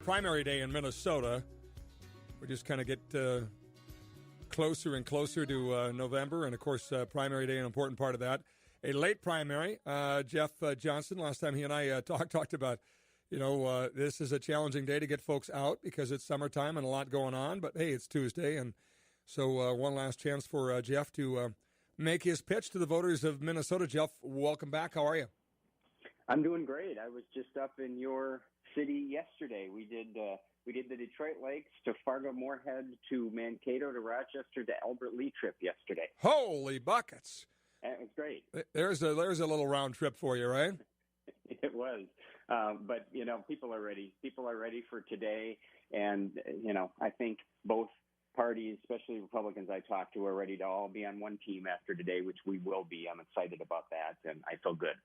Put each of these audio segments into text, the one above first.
primary day in Minnesota. We just kind of get closer and closer to November, and of course, primary day, an important part of that. A late primary. Jeff Johnson, last time he and I talked about, this is a challenging day to get folks out because it's summertime and a lot going on. But hey, it's Tuesday, and so one last chance for Jeff to make his pitch to the voters of Minnesota. Jeff, welcome back. How are you? I'm doing great. I was just up in your city yesterday. We did the Detroit Lakes to Fargo-Moorhead to Mankato to Rochester to Albert Lee trip yesterday. Holy buckets! It was great. There's a little round trip for you, right? It was, but people are ready. People are ready for today, and I think both parties, especially Republicans I talked to, are ready to all be on one team after today, which we will be. I'm excited about that, and I feel good.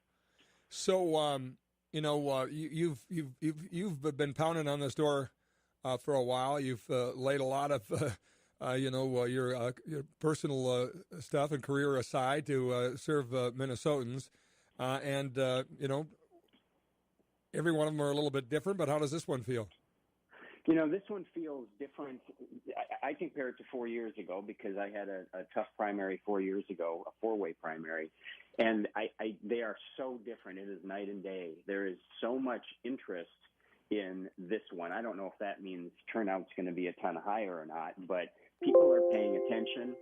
So, you've been pounding on this door for a while. You've laid a lot of, your personal stuff and career aside to serve Minnesotans, and every one of them are a little bit different. But how does this one feel? This one feels different. I compare it to 4 years ago because I had a tough primary 4 years ago, a four-way primary. And they are so different. It is night and day. There is so much interest in this one. I don't know if that means turnout's going to be a ton higher or not, but people are paying attention.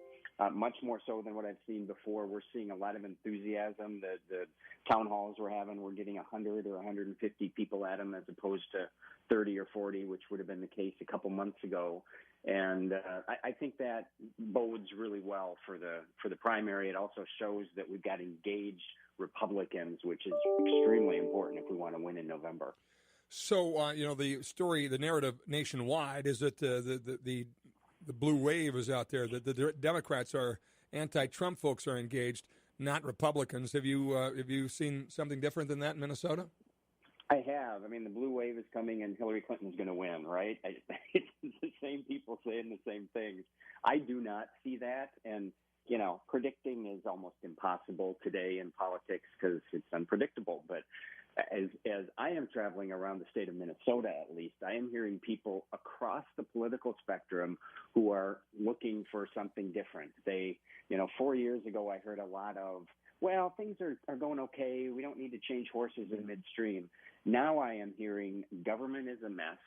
Much more so than what I've seen before. We're seeing a lot of enthusiasm. The town halls we're having, we're getting 100 or 150 people at them as opposed to 30 or 40, which would have been the case a couple months ago. And I think that bodes really well for the primary. It also shows that we've got engaged Republicans, which is extremely important if we want to win in November. So, the narrative nationwide is that the blue wave is out there, that the Democrats are anti-Trump folks are engaged, not Republicans. Have you seen something different than that in Minnesota? I have. I mean, the blue wave is coming and Hillary Clinton's going to win, right? It's the same people saying the same things. I do not see that. And, predicting is almost impossible today in politics because it's unpredictable. But as I am traveling around the state of Minnesota, at least, I am hearing people across the political spectrum who are looking for something different. 4 years ago, I heard a lot of, well, things are going okay. We don't need to change horses in midstream. Now I am hearing government is a mess.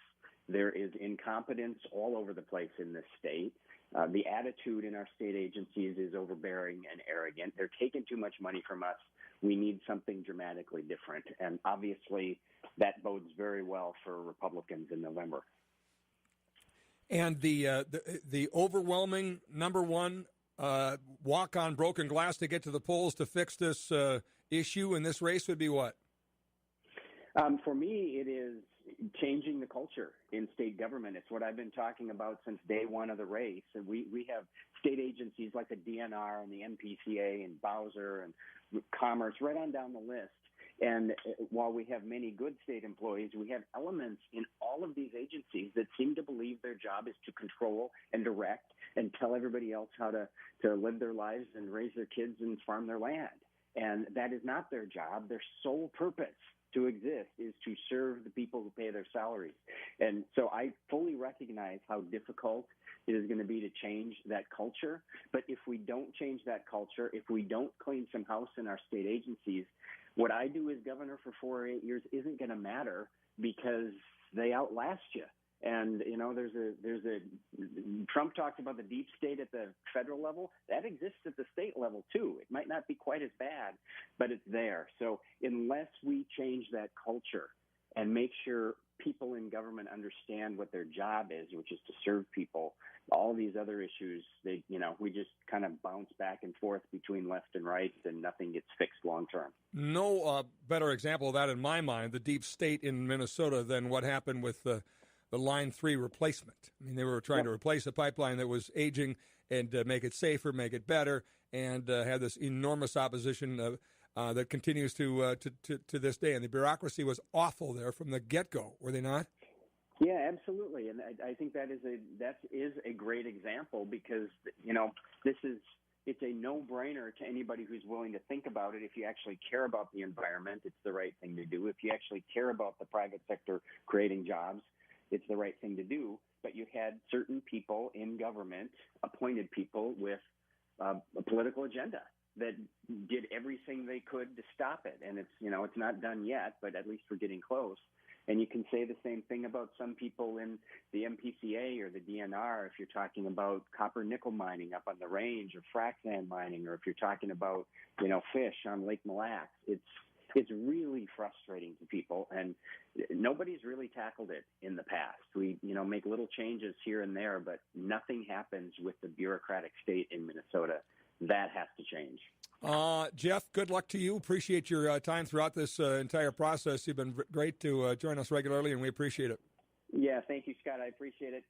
There is incompetence all over the place in this state. The attitude in our state agencies is overbearing and arrogant. They're taking too much money from us. We need something dramatically different. And obviously that bodes very well for Republicans in November. And the overwhelming number one walk on broken glass to get to the polls to fix this issue in this race would be what? For me, it is changing the culture in state government. It's what I've been talking about since day one of the race. And we have state agencies like the DNR and the NPCA and Bowser and Commerce right on down the list. And while we have many good state employees, we have elements in all of these agencies that seem to believe their job is to control and direct and tell everybody else how to live their lives and raise their kids and farm their land. And that is not their job. Their sole purpose to exist is to serve the people who pay their salaries. And so I fully recognize how difficult it is going to be to change that culture. But if we don't change that culture, if we don't clean some house in our state agencies, what I do as governor for 4 or 8 years isn't going to matter because they outlast you. And, Trump talked about the deep state at the federal level. That exists at the state level, too. It might not be quite as bad, but it's there. So unless we change that culture and make sure people in government understand what their job is, which is to serve people, all these other issues, we just kind of bounce back and forth between left and right and nothing gets fixed long term. No better example of that in my mind, the deep state in Minnesota, than what happened with the Line 3 replacement. I mean, they were trying to replace a pipeline that was aging and make it safer, make it better, and had this enormous opposition that continues to this day. And the bureaucracy was awful there from the get-go, were they not? Yeah, absolutely. And I think that is a great example because, it's a no-brainer to anybody who's willing to think about it. If you actually care about the environment, it's the right thing to do. If you actually care about the private sector creating jobs, it's the right thing to do. But you had certain people in government, appointed people with a political agenda that did everything they could to stop it. And it's not done yet, but at least we're getting close. And you can say the same thing about some people in the MPCA or the DNR if you're talking about copper nickel mining up on the range, or frac sand mining, or if you're talking about, fish on Lake Mille Lacs. It's really frustrating to people, and nobody's really tackled it in the past. We, make little changes here and there, but nothing happens with the bureaucratic state in Minnesota. That has to change. Jeff, good luck to you. Appreciate your time throughout this entire process. You've been great to join us regularly, and we appreciate it. Yeah, thank you, Scott. I appreciate it.